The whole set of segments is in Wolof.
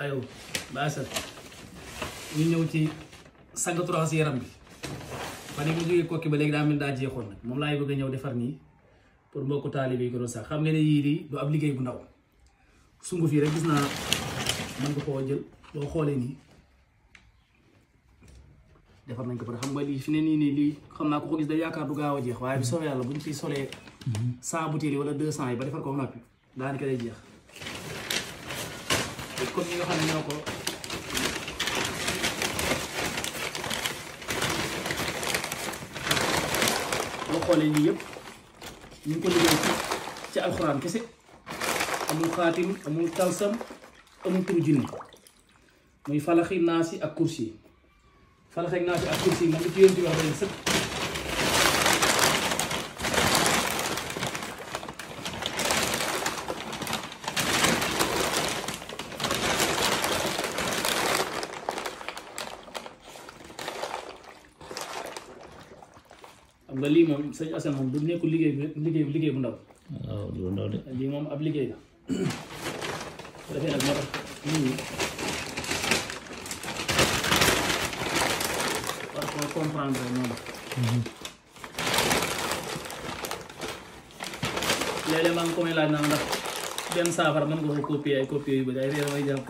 ayow baa sat ñu ñëw ci sangatu raxas yaram bi fan yi mu jógee kokki ba léegi daa mel daa jeexoon nag moom laay bëgg a ñëw defar nii pour mbokku taalibe yi ko doon sax xam nga ne yii di du ab liggéey bu ndaw sungu fii rek gis naa mën nga koo jël boo xoolee nii defar nañ ko pare xam nga lii fi ne nii lii xam naa ko gis day yaakaar du gaaw a jeex waaye bi soobee yàlla buñ ci solee 100 bouteilles yi wala 200 yi ba defar ko ba noppi daanaka day jeex comme ñi nga xam ne ñoo ko boo xoolee lii yëpp ñu ngi ko liggéey ci alxuraan kese amul xaatim amul talsam amul turu jinni muy falaxi naasi ak kursi falaxi naasi ak kursi moom li ci yéen ci wax day sëkk xam nga lii moom sëñ Assane moom du nekkul liggéey bu ndaw. waaw du ndaw de. lii moom ab liggéey la. bu defee nag moo tax nit ñi war koo comprendre moom. léeg-léeg maa ngi ko may laaj naa ndax benn saafara mën nga ko copier ay copier yu bëri ay réew may jàpp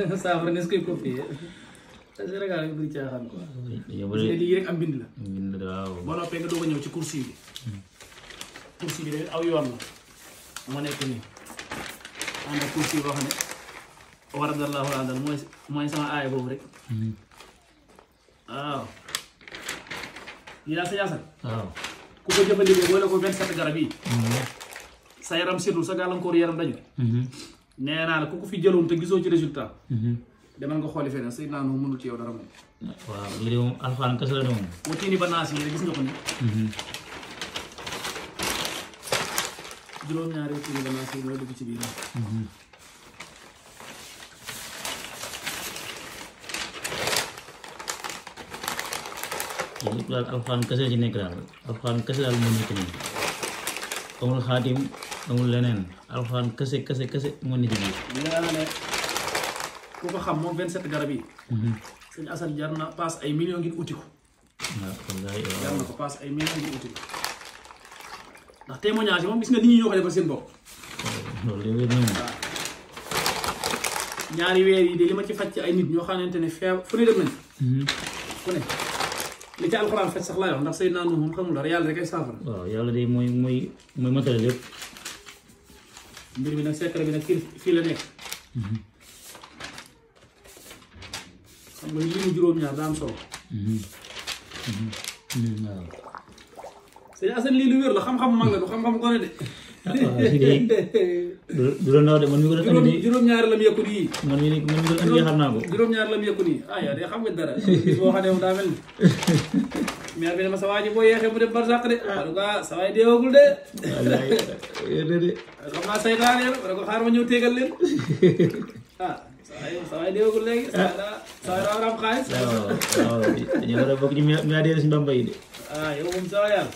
sax saafara ne su koy copier. Sénégal yi bëri caaxaan quoi. lii rek am bind la. bind waaw. boo noppee nga doog a ñëw ci kursi bi. kursi bi de aw yoon la. moo nekk nii. am na kursi boo xam ne. waradallahu andal mooy sama aaya boobu rek. waaw. yi daal sa yaasal. waaw. ku ko jëfandikoo boole ko 27 garab yi. sa yaram setul sa gàllankoor yaram dañu. nee naa la ku ko fi jëloon te gisoo ci résultat. demal nga xooli feneen sëy naa noonu mënul ci yow dara moom. waaw lii de moom alxuraan kese la de moom. wa tiini ba naas yi gis nga ko ni. juróom-ñaari wa tiini ba naas yi mooy dugg ci biir. lépp daal alxuraan kese ci nekk daal alxuraan kese daal moo nekk nii amul xaatim amul leneen alxuraan kese moo nekk ci biir. li nga ne ku ko xam moom 27 garab yi. sëñ Assane jar na paas ay millions ngir uti ko. waaw wallaay waaw jar na ko paas ay millions ngir uti ko. ndax témoignage moom gis nga nit ñi ñoo ko defal seen bopp. loolu de wér na moom. waaw ñaari weer yi de li ma ci faj ci ay nit ñoo xamante ne fu ne dem nañ. fu ne li ci alxuraan faj sax laay wax ndax say naan moom xamul dara yàlla rek ay saafara. waaw yàlla de mooy matériel lépp. mbir mi nag secret bi nag fii la nekk. xam nga li mu juróom-ñaar daa am solo. waaw. sëñ Assane lii lu wér la xam-xam mag la du xam-xam gone de. du la ndaw de man mi ko doon andi. juróom-ñaar lam yëkku nii. man mi ko doon andi xam naa ko. juróom-ñaar lam yëkku nii ah yaa de xam nga dara. bis boo xam ne moom daa mel ni. maire bi ne ma sa waa ji boo yeexee mu dem barsàq de. en tout cas sa waay deewagul de. wallaay de. xam naa saytaane la wala ko xaar ma ñëw téegal leen. ah sa waay deewagul léegi. sa waay daa war a am xaalis. waaw dañoo war a bokk ci milliardaire si Bamba yi de. ah yow moom sa waay yàlla.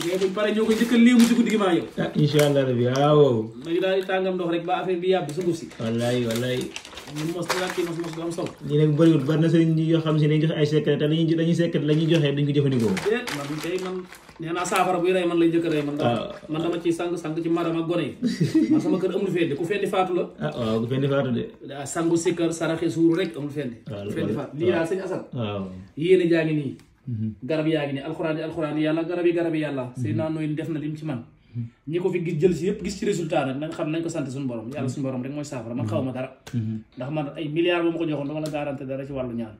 léegi buñ paree ñoo ko njëkk a léemu ci guddi gi maa yow. ah incha allah rabi waaw. léegi daal di tàngam ndox rek ba affaire bi yàbb sunguf si. wallaay. ñun mos mos du am solo. ñi nag bëriwul bari na sëriñ yoo xam si dañuy joxe ay secret te dañuy secret la ñuy joxe duñ ko jëfandikoo. déet man kay man nee naa saafara buy rey man lay njëkk a rey man. man dama ciy sang ci maram ak gone yi. man sama kër amul fendi ku fendi faatu la. ah waaw ku fendi faatu de. sangu sikkar saraxe suuru rek amul fendi. waaw ku fendi faatu lii daal sëñ Assane. waaw yéene jaa ngi nii. garab yaa ngi nii alxuraan yi yàlla garab yi yàlla. sëy naa nooy def na lim ci man. ñi ko fi gis jël si yëpp gis ci résultat nag nañ xam nañ ko sant suñu borom yàlla suñu borom rek mooy saafara man xaw ma dara. ndax man ay milliards ba ma ko joxoon dama la garanté dara ci wàllu ñaan.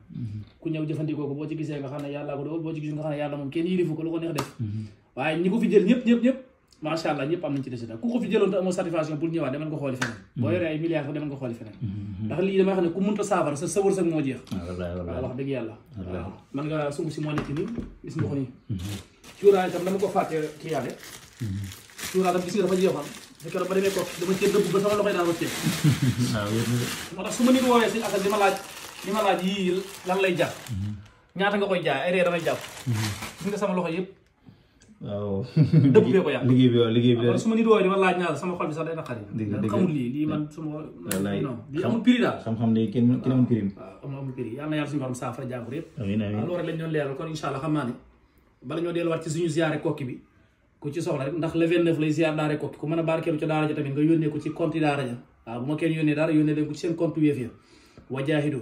ku ñëw jëfandikoo ko boo ci gisee nga xam ne yàlla ko dogal boo ci gis nga xam ne yàlla moom kenn yilifu ko lu ko neex def. waaye ñi ko fi jël ñëpp macha allah ñëpp am nañ ci résultat ku ko fi jëloon te amoo satisfaction pour ñëwaat demal ko xooli feneen. boo yoree ay milliards sax demal ko xooli feneen. ndax lii damay xam ne ku mënta saafara sa wërsëg moo jeex. waaw wax dëgg yàlla. waaw man nga sungu si moo nekk nii gis nga ko nii. cuuraay itam dama ko fàtte ci yàlla. cuuraay tam gis nga dafa jeexoon fekk ba demee ko dama cee dëbb ba sama loxo yi daan wëccee. waaw yëpp moo tax su ma nit woowee si Assane li ma laaj yii lan lay jar. ñaata nga koy jaay ay ree damay jàpp. gis nga sama loxo yëpp waaw dëpp bee ko yàq liggéey bi su ma nit wooy di ma laaj naa la sama xol bi sax day naqari xamul lii man sama non lii amul prix daal xam-xam ne kenn amul prix waaw amul prix yàlla na yàlla suñu borom saafara jàmbur yëpp amiin amiin loolu rek lañ doon leeral kon incha allah xam naa ne bala ñoo delluwaat ci suñu ziyaare kokki bi ku ci soxla rek ndax le 29 lay ziyaar daara kokki ku mën a barkeelu ca daara ja tamit nga yónnee ko ci compte daara ja waaw bu ma kenn yónnee dara yónnee leen ko ci seen compte Wave ya wajaahidu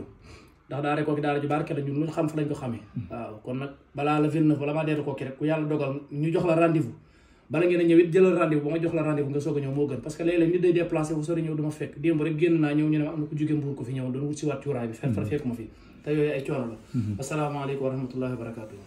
ndax daara kokki daara ju barke la ñun luñ xam fa lañ ko xamee waaw kon nag balaa le 29 bala maa dellu kokki rek ku yàlla dogal ñu jox la rendez-vous bala ngeen a ñëw it jëlal rendez-vous ba ma jox la rendez-vous nga soog a ñëw moo gën parce que léeg-léeg nit day déplacé fu sori ñëw duma fekk démb rek génn naa ñëw ñu ne ma am na ku jóge Mbuur ko fi ñëw doon wut si waat cuuraay bi fekk ma fi te yooyu ay coono la asalaamaaleykum wa rahmatullahi wa barakatuh